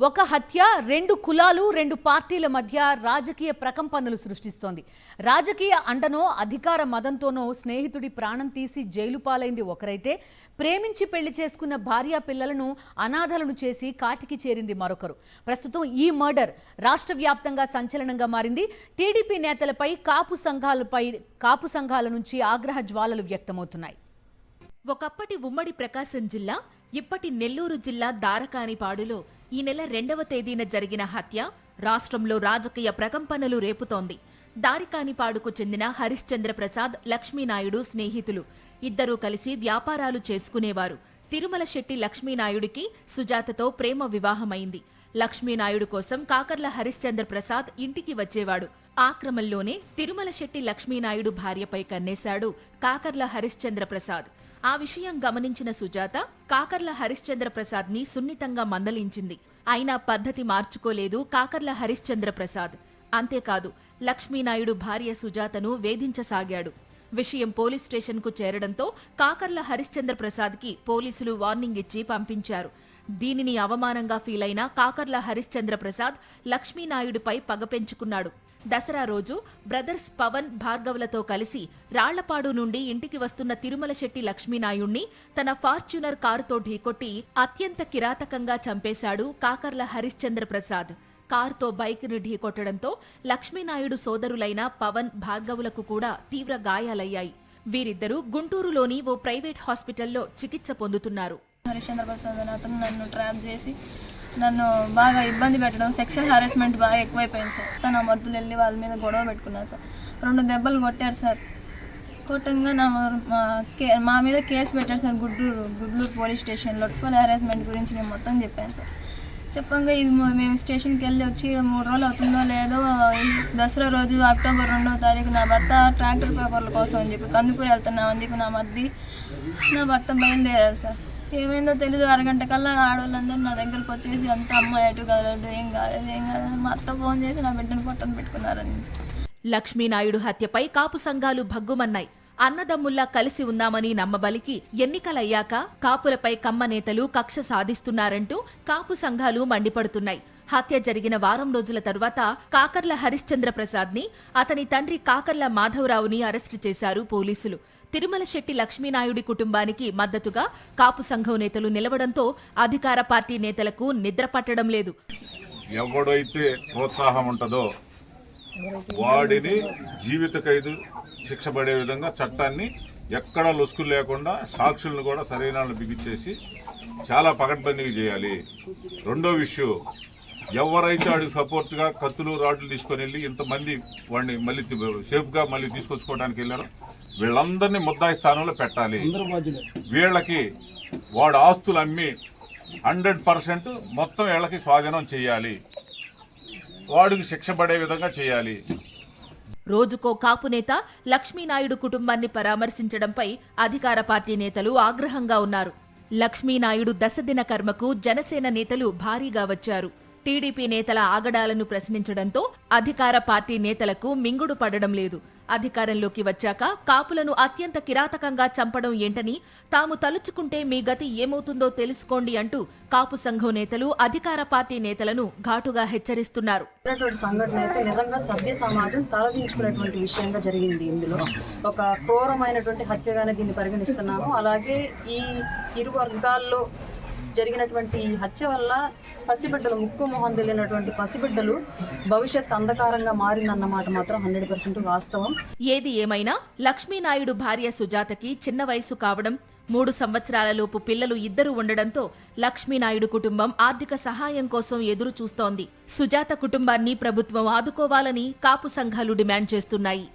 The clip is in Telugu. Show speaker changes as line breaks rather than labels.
ఒక హత్య రెండు కులాలు రెండు పార్టీల మధ్య రాజకీయ ప్రకంపనలు సృష్టిస్తోంది. రాజకీయ అండనో అధికార మదంతోనో స్నేహితుడి ప్రాణం తీసి జైలు పాలైంది ఒకరైతే, ప్రేమించి పెళ్లి చేసుకున్న భార్యా పిల్లలను అనాథలను చేసి కాటికి చేరింది మరొకరు. ప్రస్తుతం ఈ మర్డర్ రాష్ట్ర వ్యాప్తంగా సంచలనంగా మారింది. టీడీపీ నేతలపై కాపు సంఘాల నుంచి ఆగ్రహ జ్వాలలు వ్యక్తమవుతున్నాయి.
ఒకప్పటి ఉమ్మడి ప్రకాశం జిల్లా, ఇప్పటి నెల్లూరు జిల్లా దారకానిపాడులో ఈ నెల 2వ తేదీన జరిగిన హత్య రాష్ట్రంలో రాజకీయ ప్రకంపనలు రేపుతోంది. దారికానిపాడుకు చెందిన హరిశ్చంద్ర ప్రసాద్, లక్ష్మీనాయుడు స్నేహితులు. ఇద్దరూ కలిసి వ్యాపారాలు చేసుకునేవారు. తిరుమల శెట్టి లక్ష్మీనాయుడికి సుజాతతో ప్రేమ వివాహమైంది. లక్ష్మీనాయుడు కోసం కాకర్ల హరిశ్చంద్ర ప్రసాద్ ఇంటికి వచ్చేవాడు. ఆ క్రమంలోనే తిరుమల శెట్టి లక్ష్మీనాయుడు భార్యపై కన్నేశాడు కాకర్ల హరిశ్చంద్ర ప్రసాద్. ఆ విషయం గమనించిన సుజాత కాకర్ల హరిశ్చంద్ర ప్రసాద్ ని సున్నితంగా మందలించింది. అయినా పద్ధతి మార్చుకోలేదు కాకర్ల హరిశ్చంద్ర ప్రసాద్. అంతేకాదు, లక్ష్మీనాయుడు భార్య సుజాతను వేధించసాగాడు. విషయం పోలీస్ స్టేషన్ కు చేరడంతో కాకర్ల హరిశ్చంద్ర ప్రసాద్ కి పోలీసులు వార్నింగ్ ఇచ్చి పంపించారు. దీనిని అవమానంగా ఫీలైన కాకర్ల హరిశ్చంద్ర ప్రసాద్ లక్ష్మీనాయుడిపై పగ పెంచుకున్నాడు. దసరా రోజు బ్రదర్స్ పవన్, భార్గవులతో కలిసి రాళ్లపాడు నుండి ఇంటికి వస్తున్న తిరుమల శెట్టి లక్ష్మీనాయుణ్ణి తన ఫార్చ్యూనర్ కారుతో ఢీకొట్టి అత్యంత కిరాతకంగా చంపేశాడు కాకర్ల హరిశ్చంద్ర ప్రసాద్. కారుతో బైక్ను ఢీకొట్టడంతో లక్ష్మీనాయుడు సోదరులైన పవన్, భార్గవులకు కూడా తీవ్ర గాయాలయ్యాయి. వీరిద్దరూ గుంటూరులోని ఓ ప్రైవేట్ హాస్పిటల్లో చికిత్స పొందుతున్నారు.
హరిశ్చంద్ర ప్రసాద్ అనే అతను నన్ను ట్రాప్ చేసి నన్ను బాగా ఇబ్బంది పెట్టడం, సెక్షువల్ హారాస్మెంట్ బాగా ఎక్కువైపోయింది సార్. తన మర్దులు వెళ్ళి వాళ్ళ మీద గొడవ పెట్టుకున్నారు సార్. 2 దెబ్బలు కొట్టారు సార్. కొట్టంగా మా మీద కేసు పెట్టారు సార్ గుడ్లూరు పోలీస్ స్టేషన్లో. సెక్షువల్ హారాస్మెంట్ గురించి నేను మొత్తం చెప్పాను సార్. చెప్పంగా ఇది మేము స్టేషన్కి వెళ్ళి వచ్చి 3 రోజులు అవుతుందో లేదో, దసరా రోజు అక్టోబర్ 2వ తారీఖు నా భర్త ట్రాక్టర్ పేపర్ల కోసం అని చెప్పి కందుకూరు వెళ్తున్నామని చెప్పి నా భర్త బయలుదేరారు సార్. ఏమైందో తెలీదు, అరగంట కల్లా ఆడవాళ్ళందరూ నా దగ్గరకు వచ్చేసి అంత అమ్మాయి అటు కాదు, ఏం కాదు మా అత్త ఫోన్ చేసి నా బిడ్డను పట్టణ పెట్టుకున్నారని.
లక్ష్మీనాయుడు హత్యపై కాపు సంఘాలు భగ్గుమన్నాయి. అన్నదమ్ముల్లా కలిసి ఉన్నామని నమ్మబలికి ఎన్నికలయ్యాక కాపులపై కమ్మ నేతలు కక్ష సాధిస్తున్నారంటూ కాపు సంఘాలు మండిపడుతున్నాయి. హత్య జరిగిన వారం రోజుల తరువాత కాకర్ల హరిశ్చంద్ర ప్రసాద్ ని, అతని తండ్రి కాకర్ల మాధవరావుని అరెస్టు చేశారు పోలీసులు. తిరుమల శెట్టి లక్ష్మీనాయుడి కుటుంబానికి మద్దతుగా కాపు సంఘం నేతలు నిలవడంతో అధికార పార్టీ నేతలకు నిద్ర పట్టడం లేదు.
ఎవడైతే ప్రోత్సాహం ఉంటుందో వాడిని జీవిత ఖైదు శిక్ష పడే విధంగా చట్టాన్ని ఎక్కడా లొసుకులు లేకుండా సాక్షులను కూడా సరైన వాళ్ళని బిగించేసి చాలా పకడ్బందీగా చేయాలి. రెండో విషయం, ఎవరైతే వాడికి సపోర్ట్గా కత్తులు, రాడ్లు తీసుకొని వెళ్ళి ఇంతమంది వాడిని మళ్ళీ సేఫ్గా మళ్ళీ తీసుకొచ్చుకోవడానికి వెళ్ళారో వీళ్ళందరినీ ముద్దాయి స్థానంలో పెట్టాలి. వీళ్ళకి వాడు ఆస్తులు అమ్మి 100% మొత్తం వీళ్ళకి స్వాధీనం చేయాలి. వాడికి శిక్ష పడే విధంగా చేయాలి.
రోజుకో కాపు నేత లక్ష్మీనాయుడు కుటుంబాన్ని పరామర్శించడంపై అధికార పార్టీ నేతలు ఆగ్రహంగా ఉన్నారు. లక్ష్మీనాయుడు దశదిన కర్మకు జనసేన నేతలు భారీగా వచ్చారు. టీడీపీ నేతల ఆగడాలను ప్రశ్నించడంతో అధికార పార్టీ నేతలకు మింగుడు పడడం లేదు. అధికారంలోకి వచ్చాక కాపులను అత్యంత కిరాతకంగా చంపడం ఏంటని, తాము తలుచుకుంటే మీ గతి ఏమవుతుందో తెలుసుకోండి అంటూ కాపు సంఘం నేతలు అధికార పార్టీ నేతలను ఘాటుగా హెచ్చరిస్తున్నారు.
సంఘటన అయితే నిజంగా సభ్య సమాజం తలదించుకునేటువంటి విషయంగా జరిగింది. ఇందులో ఒక క్రూరమైనటువంటి హత్యగానే దీన్ని పరిగణిస్తున్నాము. అలాగే ఈ ఇరు వర్గాల్లో జరిగినటువంటి హత్య వల్ల పసిబిడ్డలు, ముక్కు మొహం తెలియనటువంటి పసిబిడ్డలు భవిష్యత్ అంధకారంగా మారిందన్నమాట మాత్రం 100% వాస్తవం.
ఏది ఏమైనా లక్ష్మీనాయుడు భార్య సుజాతకి చిన్న వయసు కావడం, 3 సంవత్సరాలలోపు పిల్లలు 2 ఉండడంతో లక్ష్మీనాయుడు కుటుంబం ఆర్థిక సహాయం కోసం ఎదురు చూస్తోంది. సుజాత కుటుంబాన్ని ప్రభుత్వం ఆదుకోవాలని కాపు సంఘాలు డిమాండ్ చేస్తున్నాయి.